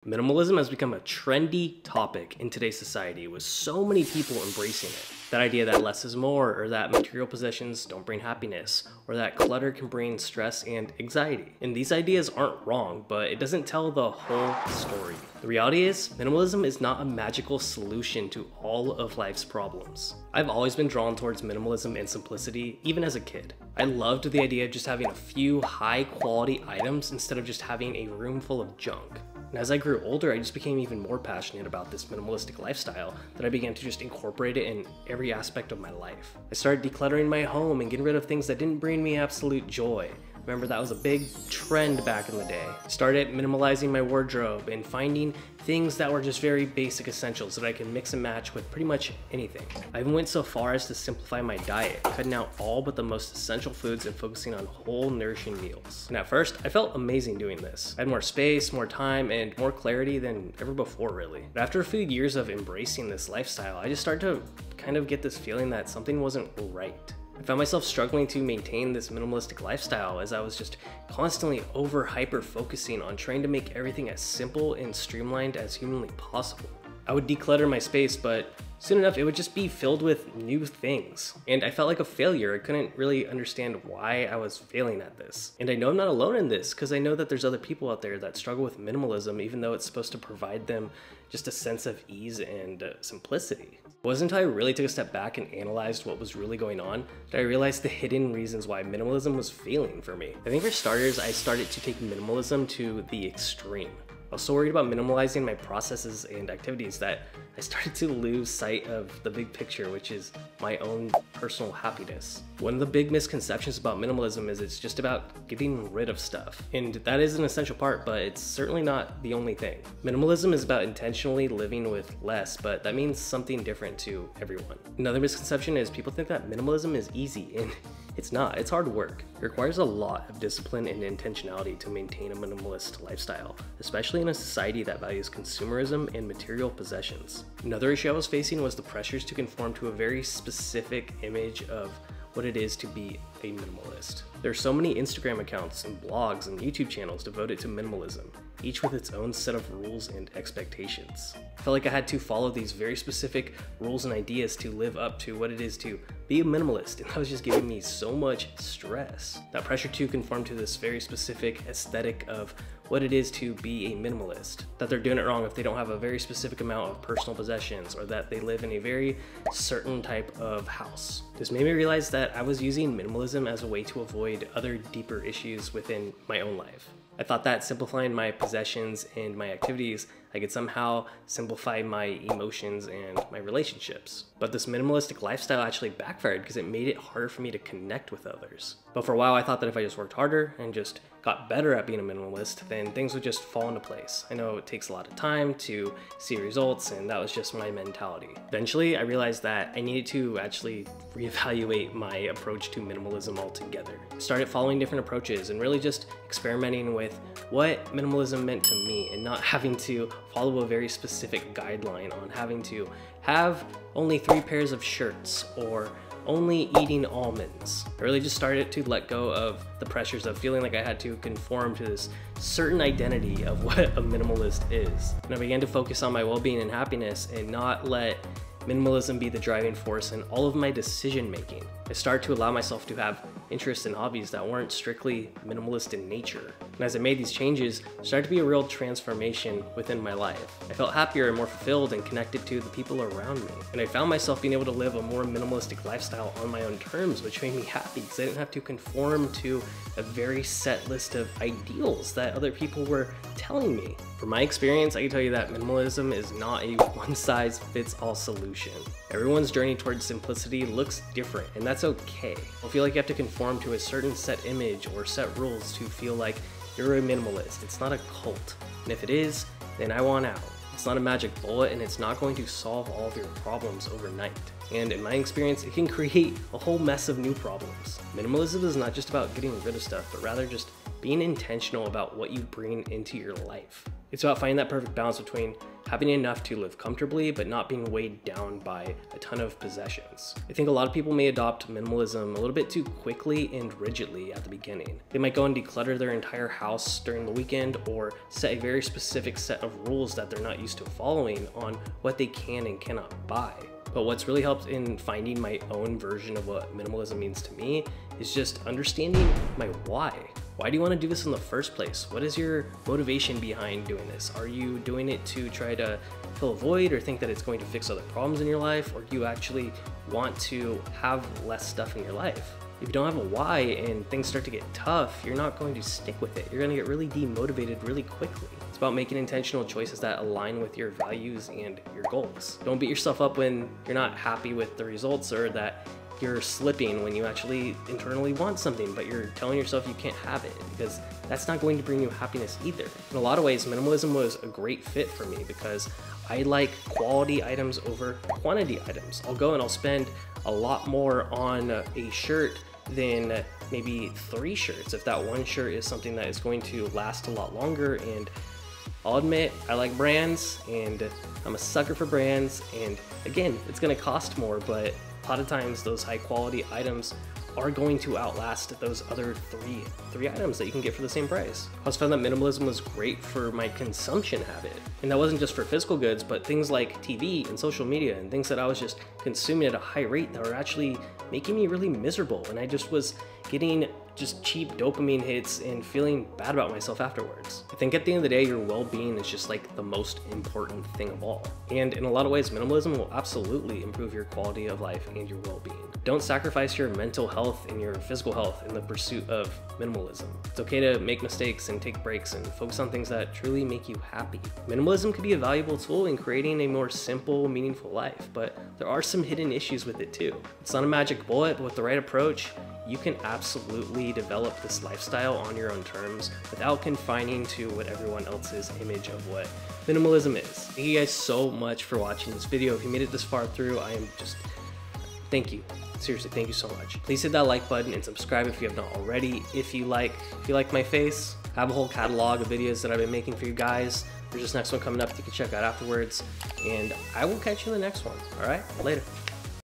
Minimalism has become a trendy topic in today's society, with so many people embracing it. That idea that less is more, or that material possessions don't bring happiness, or that clutter can bring stress and anxiety. And these ideas aren't wrong, but it doesn't tell the whole story. The reality is, minimalism is not a magical solution to all of life's problems. I've always been drawn towards minimalism and simplicity, even as a kid. I loved the idea of just having a few high-quality items instead of just having a room full of junk. And as I grew older, I just became even more passionate about this minimalistic lifestyle that I began to just incorporate it in every aspect of my life. I started decluttering my home and getting rid of things that didn't bring me absolute joy. Remember, that was a big trend back in the day. I started minimalizing my wardrobe and finding things that were just very basic essentials that I could mix and match with pretty much anything. I even went so far as to simplify my diet, cutting out all but the most essential foods and focusing on whole, nourishing meals. And at first, I felt amazing doing this. I had more space, more time, and more clarity than ever before, really. But after a few years of embracing this lifestyle, I just started to kind of get this feeling that something wasn't right. I found myself struggling to maintain this minimalistic lifestyle as I was just constantly hyper focusing on trying to make everything as simple and streamlined as humanly possible. I would declutter my space, but soon enough it would just be filled with new things. And I felt like a failure. I couldn't really understand why I was failing at this. And I know I'm not alone in this, because I know that there's other people out there that struggle with minimalism, even though it's supposed to provide them just a sense of ease and simplicity. It wasn't until I really took a step back and analyzed what was really going on that I realized the hidden reasons why minimalism was failing for me. I think for starters, I started to take minimalism to the extreme. I was so worried about minimalizing my processes and activities that I started to lose sight of the big picture, which is my own personal happiness. One of the big misconceptions about minimalism is it's just about getting rid of stuff. And that is an essential part, but it's certainly not the only thing. Minimalism is about intentionally living with less, but that means something different to everyone. Another misconception is people think that minimalism is easy, and it's not. It's hard work. It requires a lot of discipline and intentionality to maintain a minimalist lifestyle, especially in a society that values consumerism and material possessions. Another issue I was facing was the pressures to conform to a very specific image of what it is to be a minimalist. There are so many Instagram accounts and blogs and YouTube channels devoted to minimalism, each with its own set of rules and expectations. I felt like I had to follow these very specific rules and ideas to live up to what it is to be a minimalist, and that was just giving me so much stress. That pressure to conform to this very specific aesthetic of what it is to be a minimalist, that they're doing it wrong if they don't have a very specific amount of personal possessions, or that they live in a very certain type of house. This made me realize that I was using minimalism as a way to avoid other deeper issues within my own life. I thought that simplifying my possessions and my activities, I could somehow simplify my emotions and my relationships. But this minimalistic lifestyle actually backfired because it made it harder for me to connect with others. But for a while I thought that if I just worked harder and just got better at being a minimalist, then things would just fall into place. I know it takes a lot of time to see results, and that was just my mentality. Eventually I realized that I needed to actually reevaluate my approach to minimalism altogether. I started following different approaches and really just experimenting with what minimalism meant to me, and not having to follow a very specific guideline on having to have only 3 pairs of shirts or only eating almonds. I really just started to let go of the pressures of feeling like I had to conform to this certain identity of what a minimalist is. And I began to focus on my well-being and happiness and not let minimalism be the driving force in all of my decision making. I started to allow myself to have interests and hobbies that weren't strictly minimalist in nature. And as I made these changes, there started to be a real transformation within my life. I felt happier and more fulfilled and connected to the people around me. And I found myself being able to live a more minimalistic lifestyle on my own terms, which made me happy because I didn't have to conform to a very set list of ideals that other people were telling me. From my experience, I can tell you that minimalism is not a one-size-fits-all solution. Everyone's journey towards simplicity looks different, and that's okay. Don't feel like you have to conform to a certain set image or set rules to feel like you're a minimalist. It's not a cult, and if it is, then I want out. It's not a magic bullet, and it's not going to solve all of your problems overnight. And in my experience, it can create a whole mess of new problems. Minimalism is not just about getting rid of stuff, but rather just being intentional about what you bring into your life. It's about finding that perfect balance between having enough to live comfortably, but not being weighed down by a ton of possessions. I think a lot of people may adopt minimalism a little bit too quickly and rigidly at the beginning. They might go and declutter their entire house during the weekend, or set a very specific set of rules that they're not used to following on what they can and cannot buy. But what's really helped in finding my own version of what minimalism means to me is just understanding my why. Why do you want to do this in the first place? What is your motivation behind doing this? Are you doing it to try to fill a void or think that it's going to fix other problems in your life? Or do you actually want to have less stuff in your life? If you don't have a why and things start to get tough, you're not going to stick with it. You're going to get really demotivated really quickly. It's about making intentional choices that align with your values and your goals. Don't beat yourself up when you're not happy with the results, or that you're slipping when you actually internally want something, but you're telling yourself you can't have it, because that's not going to bring you happipiness either. In a lot of ways, minimalism was a great fit for me because I like quality items over quantity items. I'll go and I'll spend a lot more on a shirt than maybe 3 shirts if that one shirt is something that is going to last a lot longer. And I'll admit, I like brands and I'm a sucker for brands, and again, it's gonna cost more, but a lot of times those high quality items are going to outlast those other three items that you can get for the same price. I also found that minimalism was great for my consumption habit. And that wasn't just for physical goods, but things like TV and social media and things that I was just consuming at a high rate that were actually making me really miserable. And I just was getting just cheap dopamine hits and feeling bad about myself afterwards. I think at the end of the day, your well-being is just like the most important thing of all. And in a lot of ways, minimalism will absolutely improve your quality of life and your well-being. Don't sacrifice your mental health and your physical health in the pursuit of minimalism. It's okay to make mistakes and take breaks and focus on things that truly make you happy. Minimalism could be a valuable tool in creating a more simple, meaningful life, but there are some hidden issues with it too. It's not a magic bullet, but with the right approach, you can absolutely develop this lifestyle on your own terms without confining to what everyone else's image of what minimalism is. Thank you guys so much for watching this video. If you made it this far through, thank you. Seriously, thank you so much. Please hit that like button and subscribe if you have not already. If you like my face, I have a whole catalog of videos that I've been making for you guys. There's this next one coming up that you can check out afterwards. And I will catch you in the next one. All right, later.